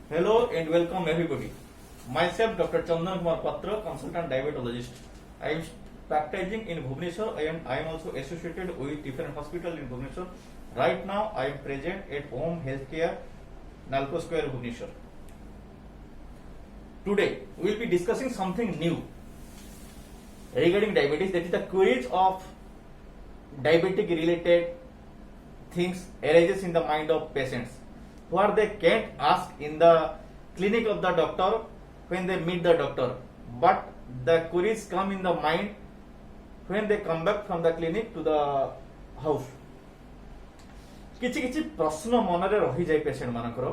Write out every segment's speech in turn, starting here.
Hello and welcome everybody. Myself Dr. Chandan Kumar Patra, consultant diabetologist. I am practicing in Bhubaneswar and I am also associated with different hospitals in Bhubaneswar. Right now I am present at Home Healthcare, Nalco Square, Bhubaneswar. Today we will be discussing something new regarding diabetes, that is the queries of diabetic related things arises in the mind of patients where they can't ask in the clinic of the doctor when they meet the doctor, but the queries come in the mind when they come back from the clinic to the house. କିଛି କିଛି ପ୍ରଶ୍ନ ମନରେ ରହିଯାଏ patient ମାନଙ୍କର,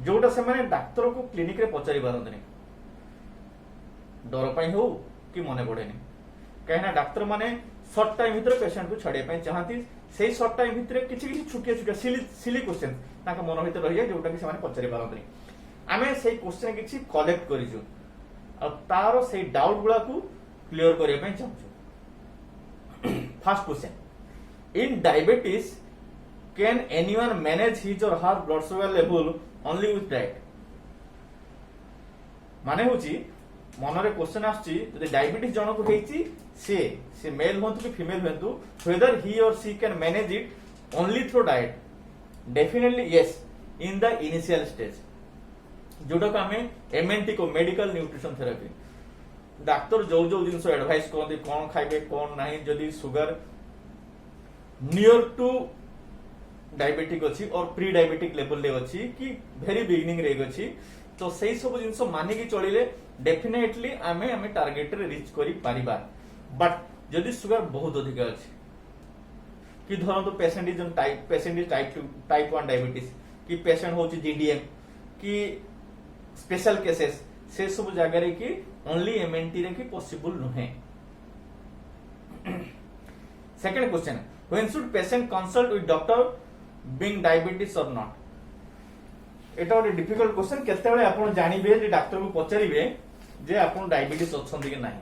ଯୋଉଟା ସେମାନେ ଡାକ୍ତର କୁ clinic ରେ ପଚାରି ପାରନ୍ତିନି, ଡର ପାଇଁ ହଉ କି ମନେ ପଡେନି, କାହିଁକିନା ଡାକ୍ତର ମାନେ ସର୍ଟ ଟାଇମ ଭିତରେ ପେସେଣ୍ଟ କୁ ଛାଡ଼ିବା ପାଇଁ ଚାହାନ୍ତି। ସେଇ ସର୍ଟ ଟାଇମ ଭିତରେ କିଛି କିଛି ଛୋଟିଆ ଛୋଟିଆ ସିଲି କ୍ୱେଶ୍ଚନ ତାଙ୍କ ମନ ଭିତରେ ରହିଯାଏ, ଯୋଉଟା କି ସେମାନେ ପଚାରି ପାରନ୍ତିନି। ଆମେ ସେଇ କ୍ୱେଶ୍ଚନ କିଛି କଲେକ୍ଟ କରିଛୁ ଆଉ ତାର ସେଇ ଡାଉଟ ଗୁଡାକୁ କ୍ଲିୟର କରିବା ପାଇଁ ଚାହୁଁଛୁ। First question, in diabetes can anyone manage his or her blood sugar level only with diet? माने होची मनरे क्वेश्चन आछी, जदि डायबिटीज जनक हेची से मेल होंतु कि female होंतु, whether he or she can manage it only through diet? Definitely yes, in the initial stage, जोटा को हमें MNT को मेडिकल न्यूट्रिशन थेरेपी डाक्तर जो जो जिनस एडवाइस करते कौन खाइबे कौन नहीं, जदि सुगर नियर टू डायबिटिक अच्छी और प्री डायबिटिक लेवल रे अच्छी कि वेरी बिगिनिंग रे अच्छी, तो सही सब जिनस मानिकी चलिले डेफिनेटली आमे आमे टारगेट रे रीच करि परिबा। बट जदि सुगर बहुत अधिक अछि कि धरंतु पेशेंट इज टाइप 1 डायबिटीज कि पेशेंट होची जीडीएम कि स्पेशल केसेस, से सब जगह रे कि ओनली एमएनटी रे कि पॉसिबल नहे। Second question, when should patient consult with doctor being diabetes और नॉट? एटा ଗୋଟେ डिफिकल्ट क्वेश्चन। केतेबेले आपण जानिबे जे डॉक्टर को पचारिबे जे आपण डायबिटीज अछंती कि नाही,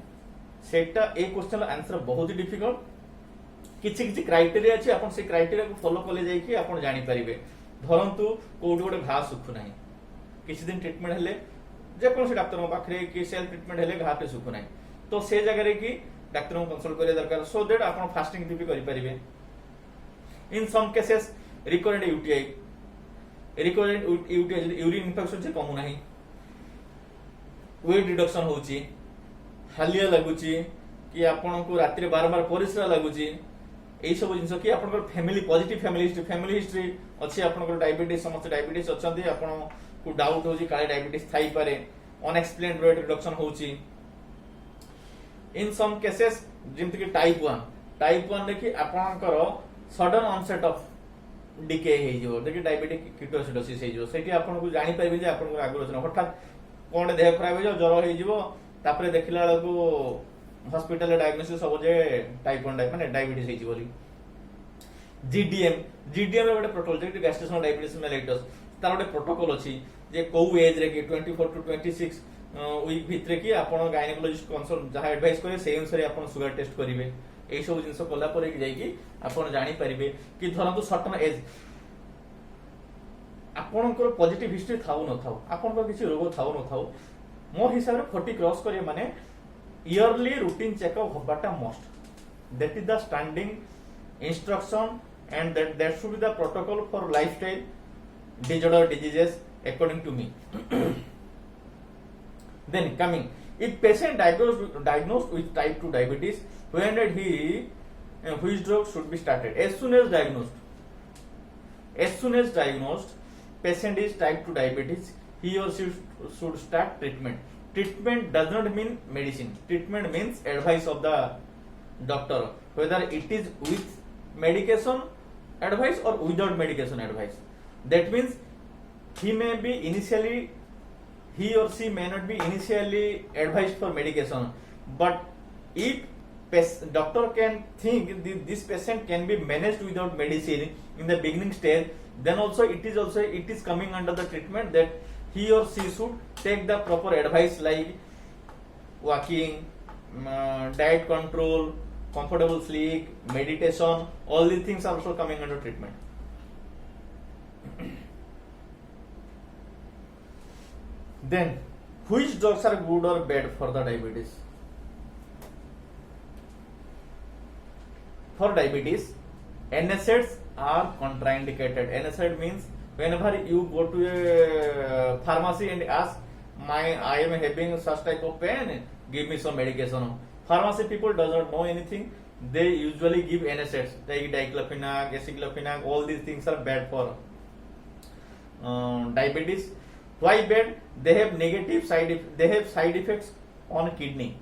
सेटा ए क्वेश्चन आंसर बहुत ही डिफिकल्ट। किछि किछि क्राइटेरिया अछि, आपण से क्राइटेरिया को फॉलो करले जाई कि आपण जानि परिबे। धरंतु कोड गोटे घा सुख नाही, किछि दिन ट्रीटमेंट हेले जे कोन से डॉक्टर पाखरे कि सेल ट्रीटमेंट हेले घा पे सुख नाही, तो से जगह रे कि डॉक्टर को कंसल्ट करिया दरकार, सो दैट आपण फास्टिंग भी करि परिबे। In some cases recurrent UTI urine infection से कमु नाही, वेट रिडक्शन होची, हालिया लागुची कि आपण को रात्रि बार बार परिश्रा लागुची, एई सब जिंस कि आपण फैमिली पॉजिटिव फैमिली हिस्ट्री अछि, आपण डायबिटीज समस्त डायबिटीज अछंती, आपण को डाउट होची काले डायबिटीज थाई पारे, अनएक्सप्लेन्ड वेट रिडक्शन होची। इन सम केसेस जेमति कि टाइप 1 देखि आपनकर सडन ऑनसेट ऑफ डिके हे जो देखि डायबिटिक कीटोसिडोसिस हे जो, सेठी आपन को जानि पाइबे जे आपन को आगुरचना हठात कोन देह खराब हे जो ज्वर हे जिवो, तापरे देखिला को हॉस्पिटल रे डायग्नोसिस हो जे टाइप 1 माने डायबिटीज हे जिवो। जीडीएम रे गोटे प्रोटोकॉल जे गैस्ट्रेशनल डायबिटीज मेलिटस, तार गोटे प्रोटोकॉल अछि जे को एज रे कि 24 टू 26 वीक भितरे कि आपन गायनेकोलॉजिस्ट कंसल्ट जहा एडवाइस करे से अनुसार आपन शुगर टेस्ट करिवे। ए सब जिंस कला पर जाइए आपन जानि परिबे कि धरंतु सर्टन एज आपनकर पॉजिटिव हिस्ट्री थाउ न थाउ, आपनकर किछि रोग थाउ न थाउ, मोर हिसाब रे 40 क्रॉस करिए माने इयरली रूटीन चेकअप होबाटा must. That is the standing instruction and that should be the protocol for lifestyle disorder diseases according to me. Then coming, if patient diagnosed with type 2 diabetes, when did which drug should be started? As soon as diagnosed, patient is type 2 diabetes, he or she should start treatment. Treatment does not mean medicine. Treatment means advice of the doctor, whether it is with medication advice or without medication advice. That means he or she may not be initially advised for medication, but if doctor can think this patient can be managed without medicine in the beginning stage, then also it is coming under the treatment that he or she should take the proper advice like walking, diet control, comfortable sleep, meditation. All these things are also coming under treatment. then which drugs are good or bad for the diabetes? For diabetes, NSAIDs are contraindicated. NSAID means whenever you go to a pharmacy and ask, I am having such type of pain, give me some medication. Pharmacy people does not know anything. They usually give NSAIDs, like diclofenac, aceclofenac. All these things are bad for diabetes. Why bad? They have side effects on kidney.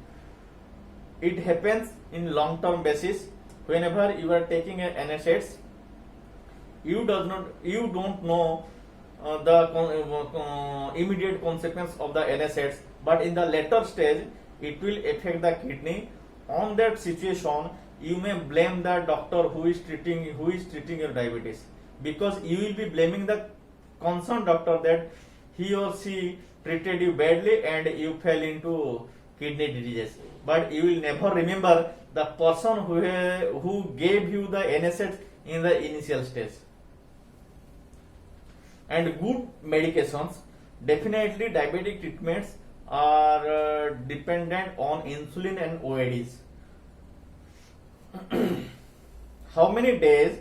It happens in long term basis. Whenever you are taking a NSAIDs, you don't know the immediate consequence of the NSAIDs, but in the later stage it will affect the kidney. On that situation, you may blame the doctor who is treating your diabetes, because you will be blaming the concerned doctor that he or she treated you badly and you fell into kidney diseases. But you will never remember the person who gave you the NSAIDs in the initial stage. And good medications, definitely diabetic treatments are dependent on insulin and OADs. How many days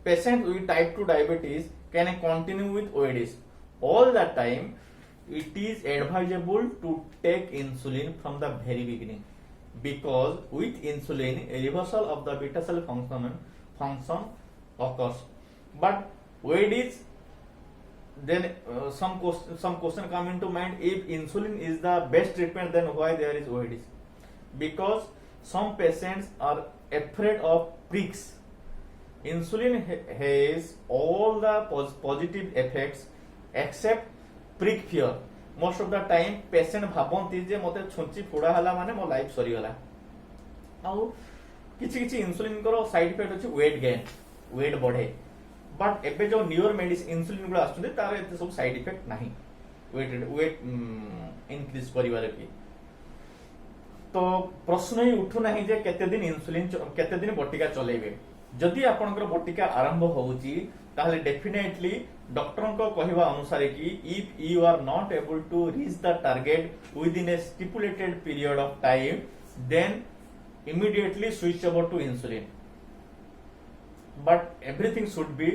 patient with type 2 diabetes can continue with OADs? All the time it is advisable to take insulin from the very beginning, because with insulin a reversal of the beta cell function occurs. But OADs, then some question come into mind: if insulin is the best treatment, then why there is OADs? Because some patients are afraid of pricks. Insulin has all the positive effects except prick fear. Most of the time patient भाबंती जे मते छुंची फोड़ा हला माने मो life सरी गला. आउ किछि किछि इंसुलिन करो साइड इफेक्ट अछि वेट गेन, वेट बढ़े. बट एबे जो न्यूर मेडिसिन इंसुलिन गुलो आछुंदे तार एते सब साइड इफेक्ट नाही वेट इंक्रीज करिवार की. तो प्रश्न ही उठु नाही जे केते दिन इंसुलिन केते दिन बटिका चलेबे. जदि आपनकर बटिका आरंभ होउची ताहले डेफिनेटली डॉक्टर को कहवा अनुसार कि if you are not able to reach the target within a stipulated period of time, then immediately switch over to insulin. But everything should be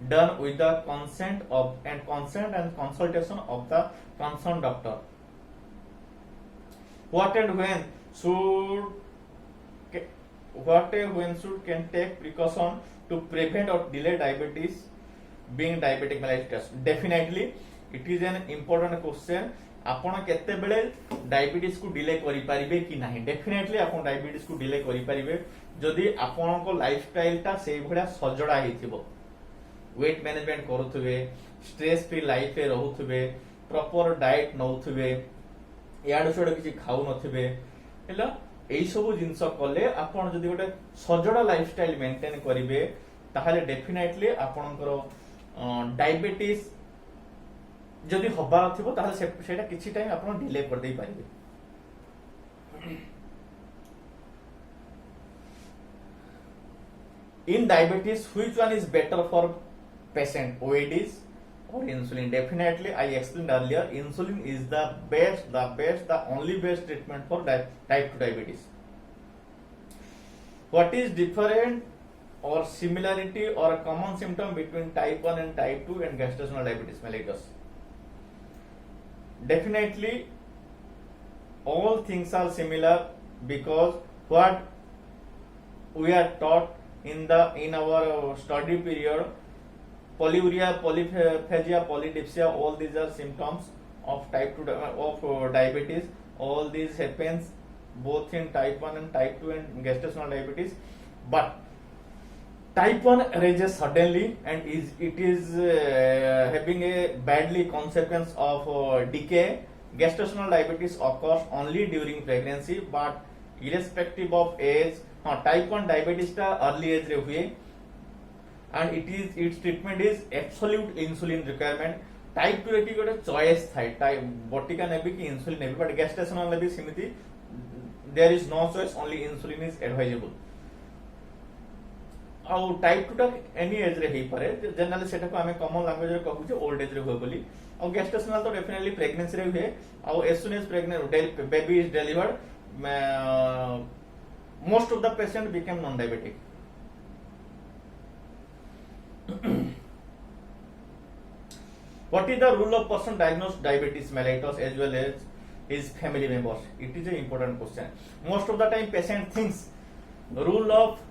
done with the consent and consultation of the concerned doctor. What and when should can take precaution to prevent or delay diabetes being diabetic mellitus? Definitely it is an important question. आपण केते बेले diabetes को delay करि परिबे कि नाही? Definitely आपण diabetes को डिले करि परिबे जदि आपण को लाइफस्टाइल ता सेही भडा सजडा हेथिबो, वेट मैनेजमेंट करूथबे, स्ट्रेस फ्री लाइफ रे रहउथबे, प्रॉपर डाइट नउथबे, याडो छोड किछि खाउ नथबे. हेला एई सब जिंस कले आपण जदि गोटे सजडा लाइफस्टाइल मेंटेन करिवे ताहाले डेफिनेटली आपणकर डायबिटीज जदि हबार थिबो ताहाले सेटा किछि टाइम आपण डिले कर देई पारिबे. In diabetes, which one is better for patient, OADs or insulin? Definitely, I explained earlier, insulin is the only best treatment for type 2 diabetes. What is different or similarity or a common symptom between type 1 and type 2 and gestational diabetes mellitus? Definitely all things are similar, because what we are taught in our study period, polyuria, polyphagia, polydipsia, all these are symptoms of type 2 of diabetes. All these happens both in type 1 and type 2 and gestational diabetes. But type 1 arises suddenly and it is having a badly consequence of decay. Gestational diabetes occurs only during pregnancy, but irrespective of age, type 1 diabetes ta early age re हुए, and its treatment is absolute insulin requirement. Type 2 रे की गोटे choice थाई, type बटिका नेबी की insulin नेबी, but gestational नेबी सिमिति there is no choice, only insulin is advisable. आउ टाइप 2 टा एनी एज रे हेई पारे जनरली सेटा को हमें कॉमन लैंग्वेज रे कहू जे ओल्ड एज रे होय बोली और गेस्टेशनल तो डेफिनेटली प्रेगनेंसी रे हुए और as soon as pregnant baby is delivered most of the patient become non diabetic. What is the rule of person diagnosed diabetes mellitus as well as his family members? It is an important question. Most of the time patient thinks rule of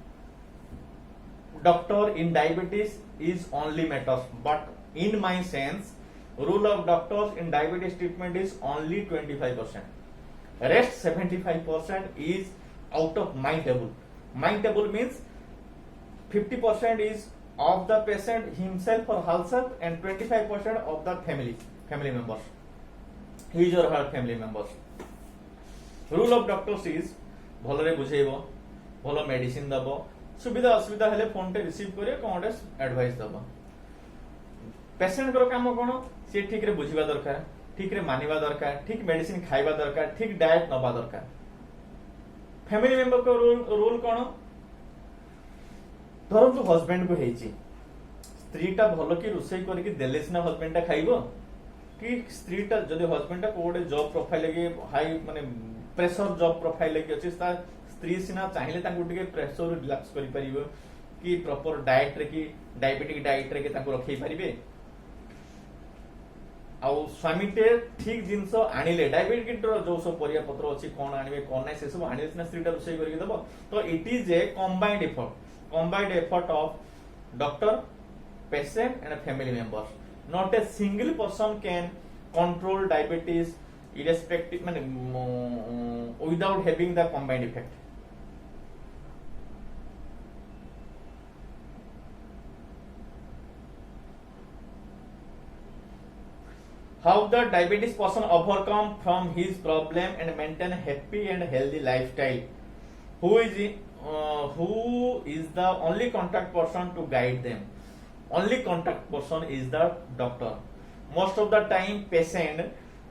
doctor in diabetes is only matters, but in my sense rule of doctors in diabetes treatment is only 25%. Rest 75% is out of my table. My table means 50% is of the patient himself or herself and 25% of the family members, his or her family members. Rule of doctors is भलरे बुझेइबो, भलो medicine दबो, सुविधा असुविधा हेले phone टे receive करे कोनटे advice दबो. Patient कर काम कोन से ठीक रे बुझिबा दरकार, ठीक रे मानिबा दरकार, ठीक मेडिसिन खाइबा दरकार, ठीक डाइट नबा दरकार. फैमिली मेंबर को रोल कोन धरतु हजबैंड को हेची स्त्रीटा भल कि रोषेई करके देले सिना हजबैंडटा खाइबो कि स्त्रीटा जदि हजबैंडटा कोडे जॉब प्रोफाइल लगे हाई माने प्रेशर जॉब प्रोफाइल लगे अछि ता स्त्री सिना चाहिले तांको टिके प्रेशर रिलैक्स करि परिबो कि प्रॉपर डाइट रे कि डायबिटिक डाइट रे कि तांको रखै परिबे आ स्वामीटे ठीक जिंस आनिले डायबिटिक जो सब परिया पत्र अछि कोन आनिबे कोन नै से सब आनिले सिना स्त्रीटा रोषेई करके दबो. तो it is A combined effort of doctor, patient and family members. Not a single person can control diabetes irrespective without having the combined effect. How the diabetes person overcome from his problem and maintain happy and healthy lifestyle? Who is the only contact person to guide them? Only contact person is the doctor. Most of the time patient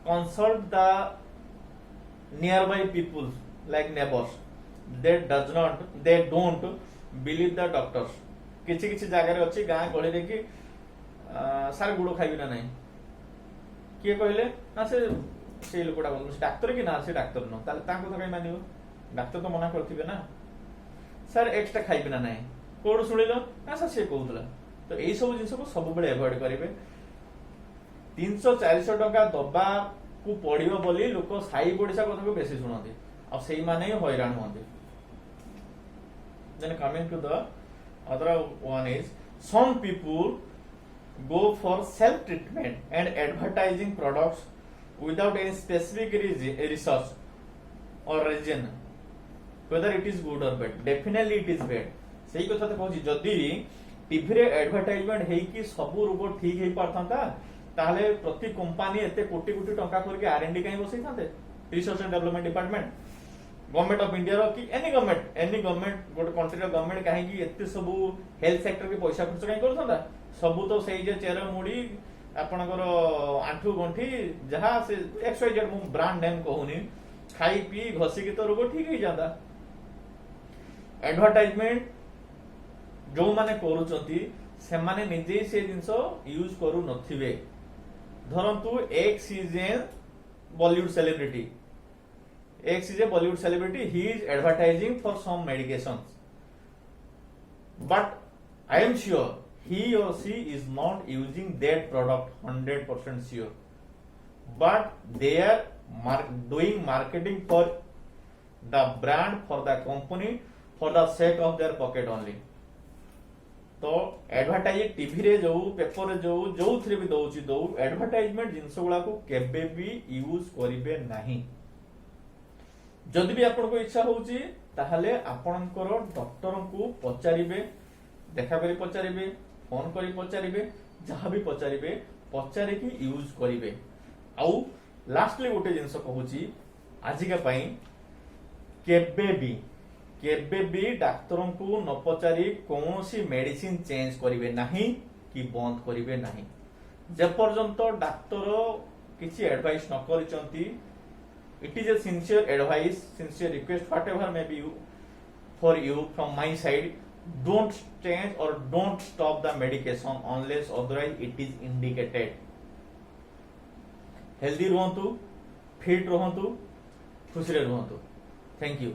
consult the nearby people like neighbors. They don't believe the doctors. किछि किछि जागा रे अछि गां गळे रे कि सार गुडो खाइबि ना नाही किए कहले ना से लोकटा बोल डाक्टर कि ना से डाक्टर न ताले ताको तो कहि मानिबो डाक्टर तो मना करथिबे ना सर एक्स्ट्रा खाइबे ना नाही कोड सुनिलो ना सर से कहउतला. तो एई सब जिंस को सब बेले अवॉइड करिवे. 300-400 टका दबा को पड़िबो बोली लोक साई पड़िसा कथा को बेसी सुनନ୍ତି आ सेई माने हैरान होंते. Then coming to the other one is some people go for self treatment and advertising products without any specific research or reason whether it is good or bad. Definitely it is bad. सेही कथा तो कहूची जदि TV रे advertisement हेई कि सब रोग ठीक हेई पारथांता ताले प्रति कंपनी एते कोटी कोटी टंका करके आरएनडी काई बसई थांते research and development department government of India रो कि एनी गवर्नमेंट गोटे कंट्री रो गवर्नमेंट काहे कि एते सब हेल्थ सेक्टर के पैसा खर्च काई करथांता सब तो सेही जे चेर मुड़ी आपनकर आंठू गंठी जहां से एक्सवाइजेड मु ब्रांड नेम कहूनी खाई पी घसी के तो रोग ठीक ही जांदा. एडवर्टाइजमेंट जो माने करूचंती से माने निजे से जिंस यूज करू नथिबे. धरंतु एक season Bollywood celebrity he is advertising for some medications but I am sure he or she is not using that product 100% sure, but they are doing marketing for the brand, for the company, for the sake of their pocket only. तो advertise TV रे जो paper रे जो थ्रे भी दउची दउ advertisement जिंस गुला को केबे भी यूज करिवे नाही. जदि भी आपन को इच्छा होउची ताहले आपनकर डॉक्टर को पचारिबे, देखा करी पचारिबे, फोन करी पचारिबे, जहां भी पचारिबे पचारे की यूज करिवे. आउ लास्टली गोटे जिंस कहूची आजिका पई केबे भी डाक्टर को न पचारि कौनसी मेडिसिन चेंज करिवे नाही कि बंद करिवे नाही. जे पर्यंत डाक्टर किछि एडवाइस न करिसंती it is a sincere advice, sincere request whatever may be for you from my side don't change or don't stop the medication unless otherwise it is indicated. healthy रुहतु, फिट रुहतु, खुशी रुहतु. Thank you.